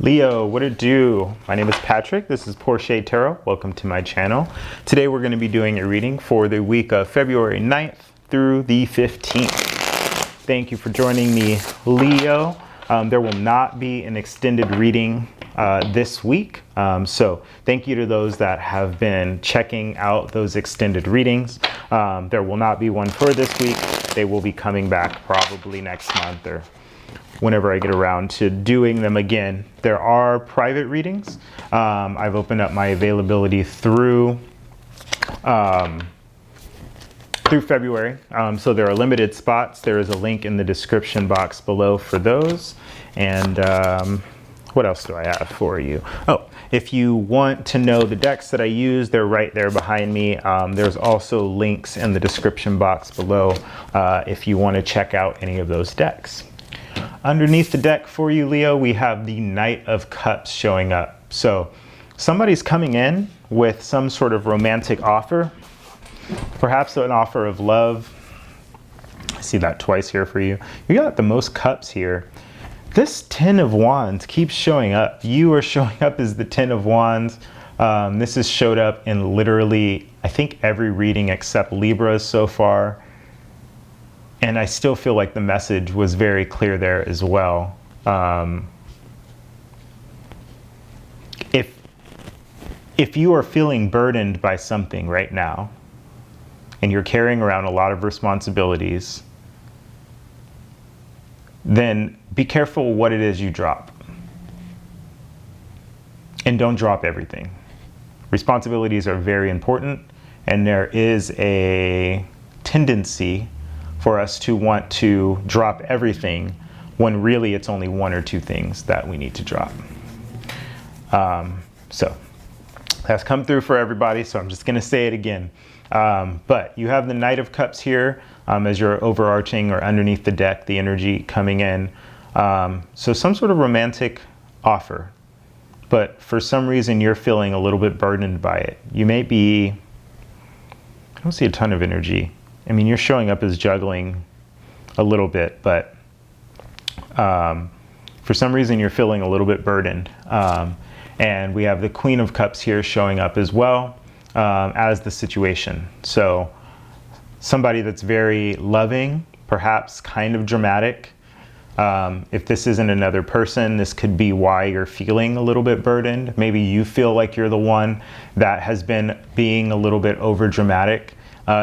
Leo, what it do? My name is Patrick. This is Porché Tarot. Welcome to my channel. Today we're going to be doing a reading for the week of February 9th through the 15th. Thank you for joining me, Leo. There will not be an extended reading this week. So thank you to those that have been checking out those extended readings. There will not be one for this week. They will be coming back probably next month or whenever I get around to doing them again. There are private readings. I've opened up my availability through February. So there are limited spots. There is a link in the description box below for those. And what else do I have for you? Oh, if you want to know the decks that I use, they're right there behind me. There's also links in the description box below if you want to check out any of those decks. Underneath the deck for you, Leo, we have the Knight of Cups showing up. So somebody's coming in with some sort of romantic offer, perhaps an offer of love. I see that twice here for you. You got the most cups here. This Ten of Wands keeps showing up. You are showing up as the Ten of Wands. This has showed up in literally, I think, every reading except Libra's so far. And I still feel like the message was very clear there as well. If you are feeling burdened by something right now, and you're carrying around a lot of responsibilities, then be careful what it is you drop. And don't drop everything. Responsibilities are very important, and there is a tendency for us to want to drop everything when really it's only one or two things that we need to drop. So that's come through for everybody, so I'm just gonna say it again. But you have the Knight of Cups here as your overarching or underneath the deck, the energy coming in. So some sort of romantic offer, but for some reason you're feeling a little bit burdened by it. You may be, I don't see a ton of energy. I mean, you're showing up as juggling a little bit, but for some reason you're feeling a little bit burdened. And we have the Queen of Cups here showing up as well as the situation. So somebody that's very loving, perhaps kind of dramatic. If this isn't another person, this could be why you're feeling a little bit burdened. Maybe you feel like you're the one that has been being a little bit over dramatic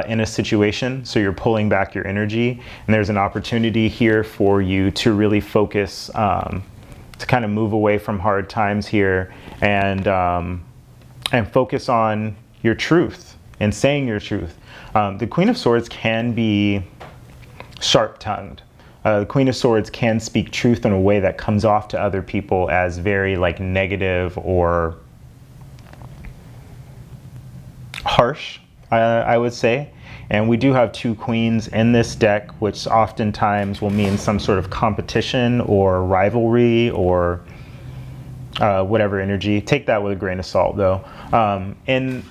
in a situation, so you're pulling back your energy, and there's an opportunity here for you to really focus, to kind of move away from hard times here and focus on your truth and saying your truth. The Queen of Swords can be sharp-tongued. The Queen of Swords can speak truth in a way that comes off to other people as very like negative or harsh, I would say. And we do have two queens in this deck, which oftentimes will mean some sort of competition or rivalry or whatever energy. Take that with a grain of salt, though. And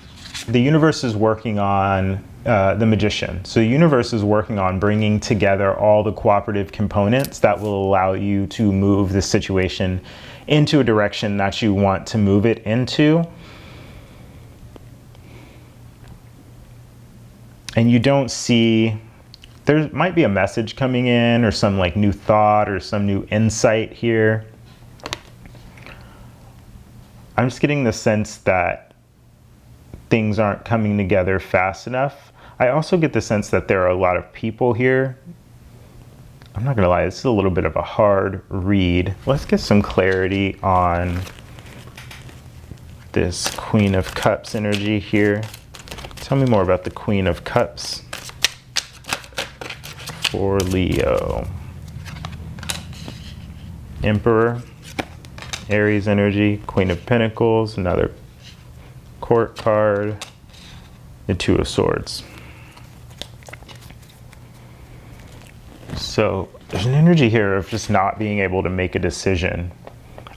the universe is working on the Magician. So the universe is working on bringing together all the cooperative components that will allow you to move the situation into a direction that you want to move it into. And you don't see, there might be a message coming in or some like new thought or some new insight here. I'm just getting the sense that things aren't coming together fast enough. I also get the sense that there are a lot of people here. I'm not gonna lie, this is a little bit of a hard read. Let's get some clarity on this Queen of Cups energy here. Tell me more about the Queen of Cups for Leo. Emperor, Aries energy, Queen of Pentacles, another Court card, the Two of Swords. So there's an energy here of just not being able to make a decision.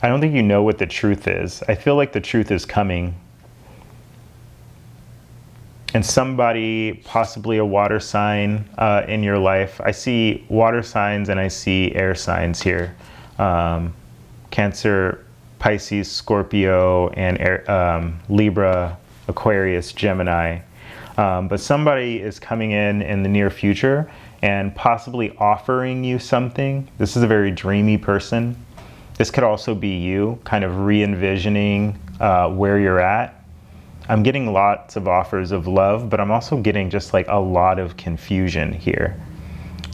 I don't think you know what the truth is. I feel like the truth is coming. And somebody, possibly a water sign in your life. I see water signs and I see air signs here. Cancer, Pisces, Scorpio, and Libra, Aquarius, Gemini. But somebody is coming in the near future and possibly offering you something. This is a very dreamy person. This could also be you kind of re-envisioning where you're at. I'm getting lots of offers of love, but I'm also getting just like a lot of confusion here.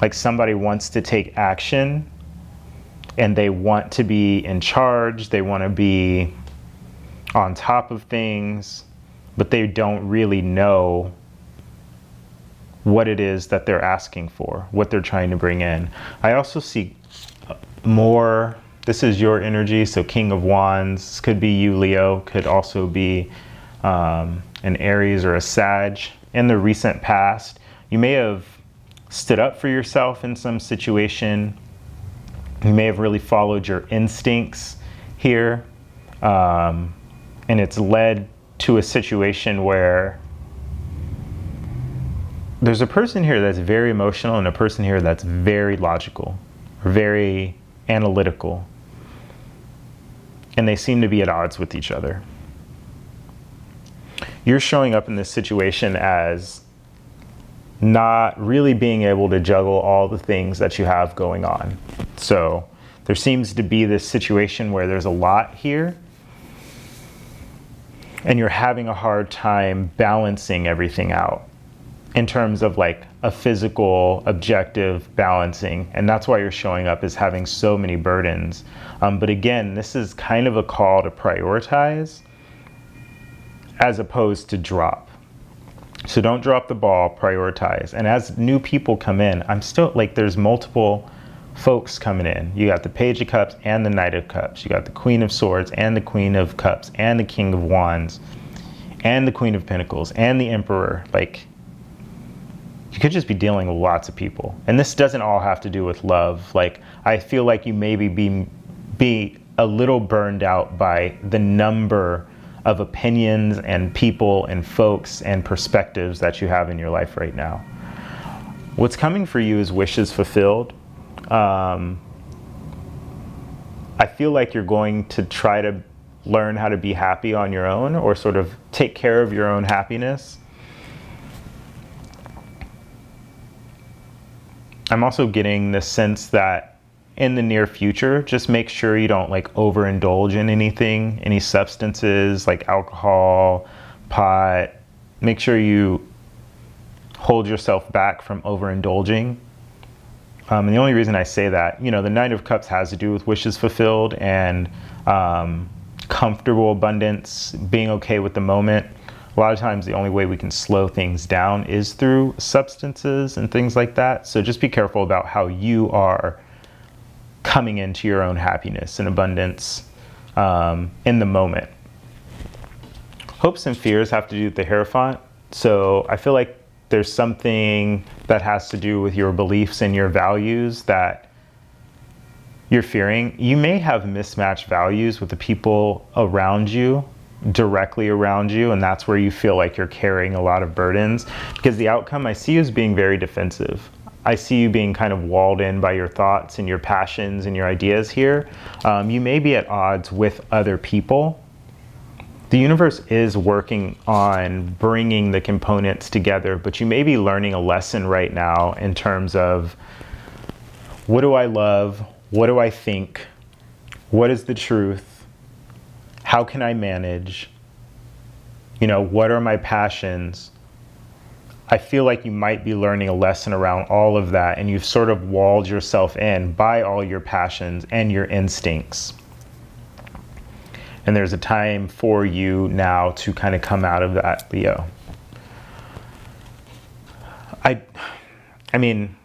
Like somebody wants to take action and they want to be in charge. They want to be on top of things, but they don't really know what it is that they're asking for, what they're trying to bring in. I also see more, this is your energy, so King of Wands. This could be you, Leo, could also be an Aries or a Sag. In the recent past, you may have stood up for yourself in some situation. You may have really followed your instincts here. And it's led to a situation where there's a person here that's very emotional and a person here that's very logical, or very analytical. And they seem to be at odds with each other. You're showing up in this situation as not really being able to juggle all the things that you have going on. So there seems to be this situation where there's a lot here and you're having a hard time balancing everything out in terms of like a physical, objective balancing. And that's why you're showing up as having so many burdens. But again, this is kind of a call to prioritize as opposed to drop. So don't drop the ball, prioritize. And as new people come in, I'm still like, there's multiple folks coming in. You got the Page of Cups and the Knight of Cups. You got the Queen of Swords and the Queen of Cups and the King of Wands and the Queen of Pentacles and the Emperor. Like, you could just be dealing with lots of people. And this doesn't all have to do with love. Like, I feel like you maybe be a little burned out by the number of opinions and people and folks and perspectives that you have in your life right now. What's coming for you is wishes fulfilled. I feel like you're going to try to learn how to be happy on your own, or sort of take care of your own happiness. I'm also getting the sense that in the near future, just make sure you don't like overindulge in anything, any substances like alcohol, pot. Make sure you hold yourself back from overindulging. And the only reason I say that, you know, the Knight of Cups has to do with wishes fulfilled and comfortable abundance, being okay with the moment. A lot of times the only way we can slow things down is through substances and things like that. So just be careful about how you are coming into your own happiness and abundance in the moment. Hopes and fears have to do with the Hierophant. So I feel like there's something that has to do with your beliefs and your values that you're fearing. You may have mismatched values with the people around you, directly around you, and that's where you feel like you're carrying a lot of burdens, because the outcome I see you as being very defensive. I see you being kind of walled in by your thoughts and your passions and your ideas here. You may be at odds with other people. The universe is working on bringing the components together, but you may be learning a lesson right now in terms of, what do I love? What do I think? What is the truth? How can I manage? You know, what are my passions? I feel like you might be learning a lesson around all of that, and you've sort of walled yourself in by all your passions and your instincts. And there's a time for you now to kind of come out of that, Leo. I mean,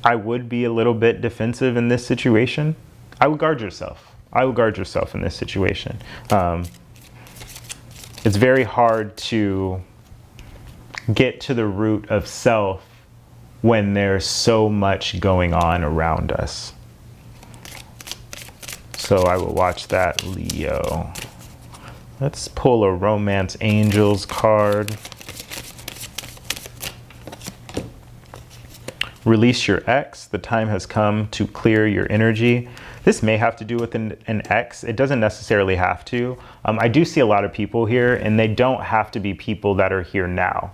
I would be a little bit defensive in this situation. I would guard yourself. I would guard yourself in this situation. It's very hard to get to the root of self when there's so much going on around us. So I will watch that, Leo. Let's pull a Romance Angels card. Release your ex. The time has come to clear your energy. This may have to do with an ex. It doesn't necessarily have to. I do see a lot of people here, and they don't have to be people that are here now.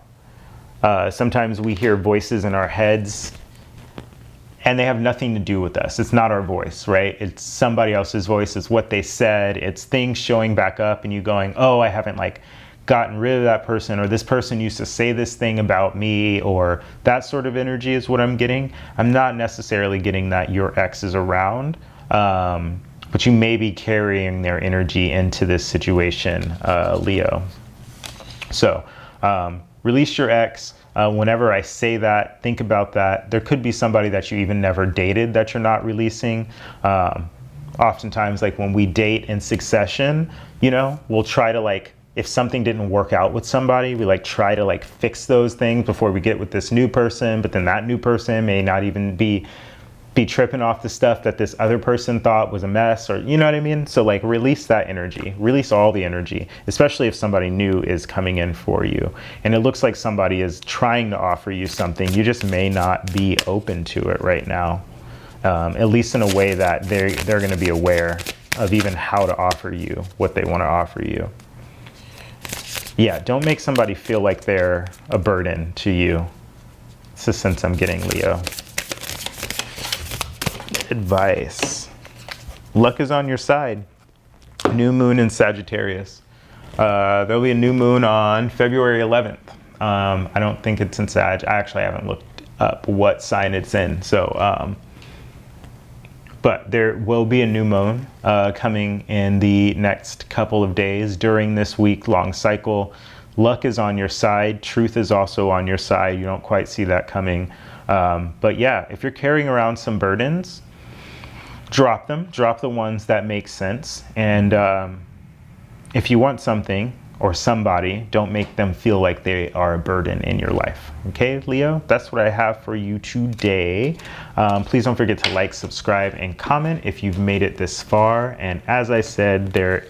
Sometimes we hear voices in our heads, and they have nothing to do with us. It's not our voice, right? It's somebody else's voice. It's what they said. It's things showing back up, and you going, oh, I haven't like gotten rid of that person, or this person used to say this thing about me, or that sort of energy is what I'm getting. I'm not necessarily getting that your ex is around, but you may be carrying their energy into this situation, Leo. So release your ex. Whenever I say that, think about that. There could be somebody that you even never dated that you're not releasing. Oftentimes, like when we date in succession, you know, we'll try to like, if something didn't work out with somebody, we like try to like fix those things before we get with this new person, but then that new person may not even be tripping off the stuff that this other person thought was a mess, or you know what I mean? So like release that energy, release all the energy, especially if somebody new is coming in for you. And it looks like somebody is trying to offer you something. You just may not be open to it right now, at least in a way that they're going to be aware of even how to offer you what they want to offer you. Yeah, don't make somebody feel like they're a burden to you. It's the sense I'm getting, Leo. Advice. Luck is on your side. New moon in Sagittarius. There'll be a new moon on February 11th. I don't think it's in Sag. I actually haven't looked up what sign it's in. So, but there will be a new moon coming in the next couple of days during this week-long cycle. Luck is on your side. Truth is also on your side. You don't quite see that coming. But yeah, if you're carrying around some burdens, drop them. Drop the ones that make sense. And if you want something or somebody, don't make them feel like they are a burden in your life. Okay, Leo? That's what I have for you today. Please don't forget to like, subscribe, and comment if you've made it this far. And as I said, there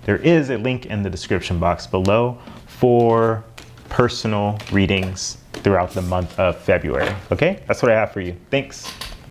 is a link in the description box below for personal readings throughout the month of February. Okay, that's what I have for you. Thanks.